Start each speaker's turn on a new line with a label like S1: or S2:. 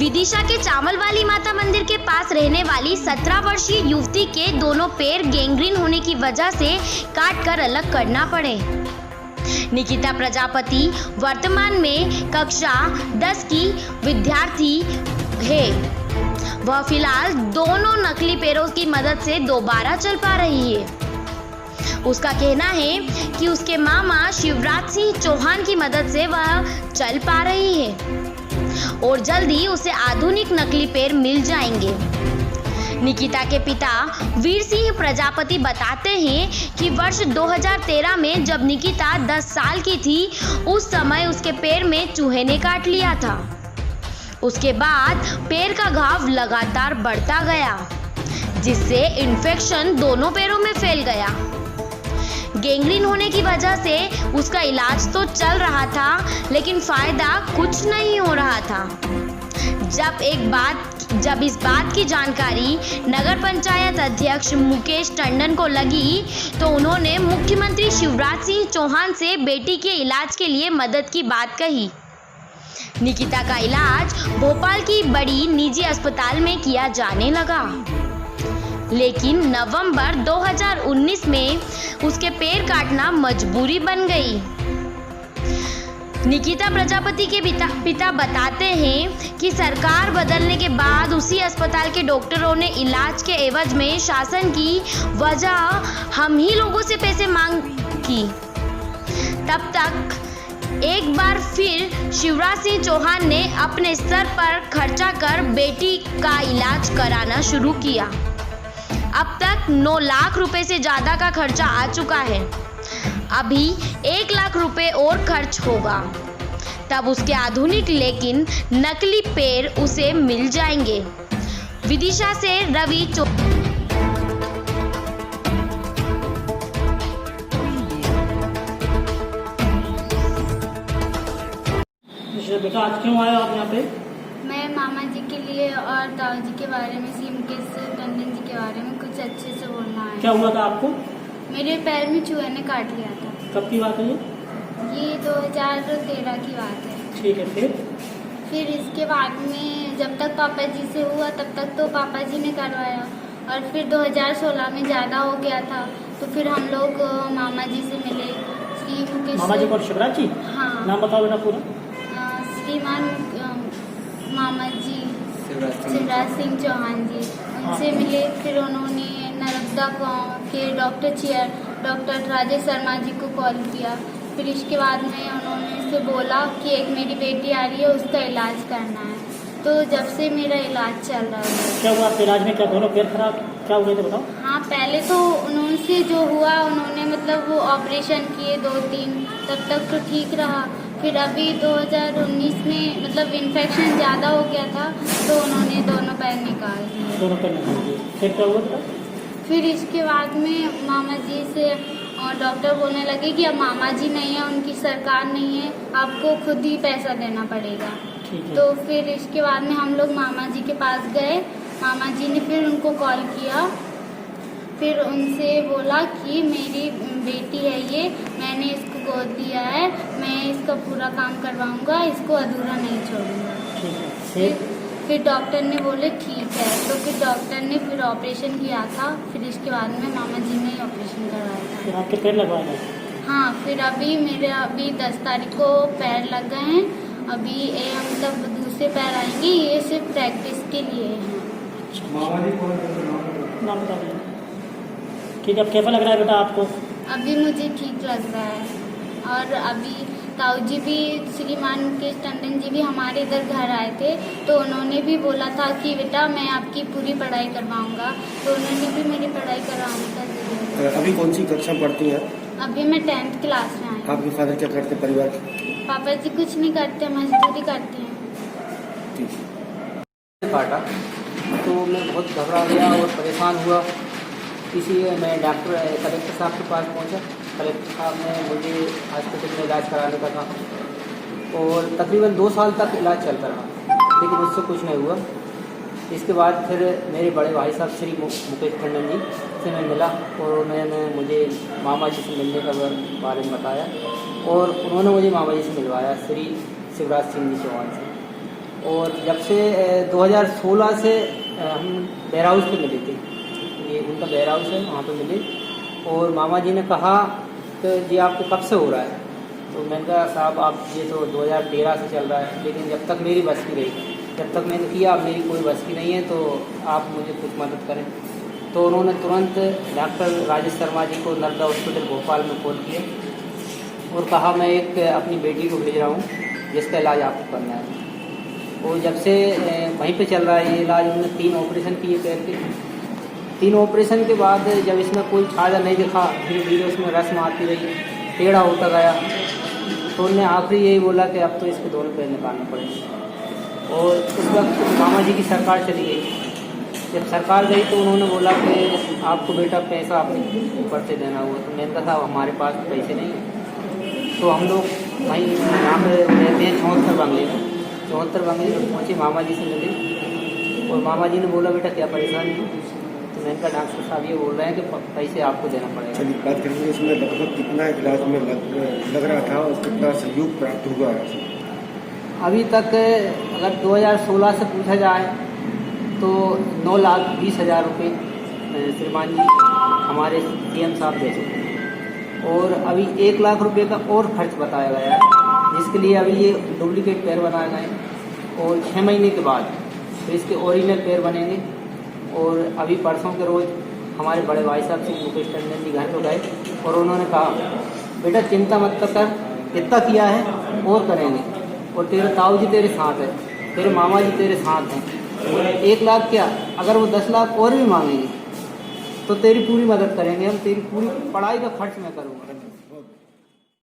S1: विदिशा के चावलवाली माता मंदिर के पास रहने वाली 17 वर्षीय युवती के दोनों पैर गैंग्रीन होने की वजह से काटकर अलग करना पड़े। निकिता प्रजापति वर्तमान में कक्षा 10 की विद्यार्थी है। वह फिलहाल दोनों नकली पैरों की मदद से दोबारा चल पा रही है। उसका कहना है कि उसके मामा शिवराज सिंह चौहान की मदद से वह चल पा रही है और जल्दी उसे आधुनिक नकली पैर मिल जाएंगे। निकिता के पिता वीर सिंह प्रजापति बताते हैं कि वर्ष 2013 में जब निकिता 10 साल की थी, उस समय उसके पैर में चूहे ने काट लिया था। उसके बाद पैर का घाव लगातार बढ़ता गया, जिससे इन्फेक्शन दोनों पैरों में फैल गया। गैंग्रीन होने की वजह से उसका इलाज तो चल रहा था, लेकिन फायदा कुछ नहीं हो रहा था। जब इस बात की जानकारी नगर पंचायत अध्यक्ष मुकेश टंडन को लगी, तो उन्होंने मुख्यमंत्री शिवराज सिंह चौहान से बेटी के इलाज के लिए मदद की बात कही। निकिता का इलाज भोपाल की बड़ी निजी अस्पताल में किया जाने लगा, लेकिन नवंबर 2019 में उसके पैर काटना मजबूरी बन गई। निकिता प्रजापति के पिता बताते हैं कि सरकार बदलने के बाद उसी अस्पताल के डॉक्टरों ने इलाज के एवज में शासन की वजह हम ही लोगों से पैसे मांग की। तब तक एक बार फिर शिवराज सिंह चौहान ने अपने स्तर पर खर्चा कर बेटी का इलाज कराना शुरू किया। अब तक 9 लाख रुपए से ज़्यादा का खर्चा आ चुका है। अभी 1 लाख रुपए और खर्च होगा, तब उसके आधुनिक लेकिन नकली पैर उसे मिल जाएंगे। विदिशा से रवि
S2: बेटा, आज क्यों आए आप यहाँ पे?
S3: मैं मामा जी के लिए और ताऊ जी के बारे में, श्री मुकेश टंडन जी के बारे में कुछ अच्छे से बोलना है।
S2: क्या हुआ था आपको?
S3: मेरे पैर में चूहे ने काट लिया था।
S2: कब की बात है
S3: ये 2013 की बात है।
S2: ठीक है।
S3: फिर इसके बाद में जब तक पापा जी से हुआ तब तक तो पापा जी ने करवाया, और फिर 2016 में ज़्यादा हो गया था, तो फिर हम लोग मामा जी से मिले। श्री मुकेश
S2: मामा जी कौन? शिवराज जी?
S3: हाँ।
S2: नाम बताओ बेटा पूरा।
S3: श्रीमान मामा जी शिवराज सिंह चौहान जी, उनसे मिले। फिर उन्होंने नर्मदा गाँव के डॉक्टर राजेश शर्मा जी को कॉल किया। फिर इसके बाद में उन्होंने से बोला कि एक मेरी बेटी आ रही है, उसका इलाज करना है। तो जब से मेरा इलाज चल रहा है।
S2: क्या हुआ आपके इलाज में? क्या दोनों पैर खराब क्या हुए थे बताओ?
S3: हाँ, पहले तो उन्होंने जो हुआ, उन्होंने मतलब वो ऑपरेशन किए 2-3, तब तक तो ठीक रहा। फिर अभी 2019 में मतलब इन्फेक्शन ज़्यादा हो गया था, तो उन्होंने दोनों पैर निकाल दिए।
S2: दोनों पैर निकाल दिए। फिर क्या हुआ था?
S3: फिर इसके बाद में मामा जी से डॉक्टर बोलने लगे कि अब मामा जी नहीं है, उनकी सरकार नहीं है, आपको खुद ही पैसा देना पड़ेगा। तो फिर इसके बाद में हम लोग मामा जी के पास गए। मामा जी ने फिर उनको कॉल किया, फिर उनसे बोला कि मेरी बेटी है ये, मैंने इसको गोद दिया है, मैं इसका पूरा काम करवाऊंगा, इसको अधूरा नहीं छोड़ूंगा। फिर डॉक्टर ने बोले ठीक है, तो फिर डॉक्टर ने फिर ऑपरेशन किया था। फिर इसके बाद में मामा जी ने ऑपरेशन करवाया था।
S2: फिर आपके पैर लगवाए गए?
S3: हाँ, फिर अभी मेरे 10 तारीख को पैर लग गए हैं। अभी मतलब दूसरे पैर आएंगे, ये सिर्फ प्रैक्टिस के लिए हैं।
S2: नाम बता दीजिए। ठीक है, अब कैसा लग रहा है बेटा आपको?
S3: अभी मुझे ठीक लग रहा है, और अभी ताऊ जी भी, श्रीमान मुकेश टंडन जी भी हमारे इधर घर आए थे, तो उन्होंने भी बोला था कि बेटा मैं आपकी पूरी पढ़ाई करवाऊंगा, तो उन्होंने भी मेरी पढ़ाई करवाने का दिया।
S4: अभी कौन सी कक्षा पढ़ती हैं?
S3: अभी मैं 10th क्लास में आई।
S4: आपके फादर क्या करते परिवार?
S3: पापा जी कुछ नहीं करते, मजदूरी करते हैं।
S5: काटा तो मैं बहुत घबरा गया और परेशान हुआ, इसलिए मैं कलेक्टर साहब के पास पहुंचा। कलेक्टर साहब ने मुझे हॉस्पिटल में इलाज कराने का कहा, और तकरीबन 2 साल तक इलाज चलता रहा, लेकिन उससे कुछ नहीं हुआ। इसके बाद फिर मेरे बड़े भाई साहब श्री मुकेश टंडन जी से मैं मिला, और मुझे मामा जी से मिलने का बारे में बताया, और उन्होंने मुझे मामा जी से मिलवाया, श्री शिवराज सिंह जी चौहान से। और जब से 2016 से हम वेयर हाउस पे मिले थे, ये उनका वेयर हाउस है, वहाँ पे मिले और मामा जी ने कहा कि जी आपको कब से हो रहा है? तो मैंने कहा साहब आप ये तो 2013 से चल रहा है, लेकिन जब तक मेरी बस की रही, जब तक मैंने किया अब मेरी कोई बस की नहीं है, तो आप मुझे कुछ मदद करें। तो उन्होंने तुरंत डॉक्टर राजेश शर्मा जी को नर्मदा हॉस्पिटल भोपाल में फ़ोन किया और कहा मैं एक अपनी बेटी को भेज रहा हूँ जिसका इलाज आपको करना है। और जब से वहीं पे चल रहा है ये इलाज, उन्होंने 3 ऑपरेशन किए पैर के। 3 ऑपरेशन के बाद जब इसमें कोई फायदा नहीं दिखा, धीरे धीरे उसमें रस्म आती रही, टेढ़ा होता गया, तो उन्होंने आखिरी यही बोला कि अब तो इसके दोनों पैर निकालना पड़ेगा। और उस वक्त मामा जी की सरकार चली गई। जब सरकार गई तो उन्होंने बोला कि आपको बेटा पैसा अपने ऊपर से देना हुआ। तो मैंने कहा था हमारे पास पैसे नहीं हैं। तो हम लोग वहीं यहाँ पर रहते हैं 74 बंगले में, 74 बंगले में पहुँचे, मामा जी से मिले और मामा जी ने बोला बेटा क्या परेशानी है? तो मैंने कहा डॉक्टर साहब ये बोल रहे हैं कि पैसे आपको देना पड़ेगा।
S4: चलिए बात करेंगे इसमें लगभग कितना इलाज में लग रहा था और कितना सहयोग प्राप्त हुआ है?
S5: अभी तक अगर 2016 से पूछा जाए तो 9,20,000 रुपये श्रीमान जी हमारे CM साहब दे चुके हैं और अभी 1 लाख रुपये का और खर्च बताया गया है, जिसके लिए अभी ये डुप्लीकेट पैर बनाए गए और 6 महीने के बाद तो इसके ओरिजिनल पैर बनेंगे। और अभी परसों के रोज़ हमारे बड़े भाई साहब श्री मुकेश टंडन जी घर पर गए और उन्होंने कहा बेटा चिंता मत कर, इतना किया है और करेंगे और तेरे ताऊ जी तेरे साथ है, तेरे मामा जी तेरे साथ हैं। 1 लाख क्या, अगर वो 10 लाख और भी मांगेंगे तो तेरी पूरी मदद करेंगे हम, तेरी पूरी पढ़ाई का खर्च मैं करूँगा।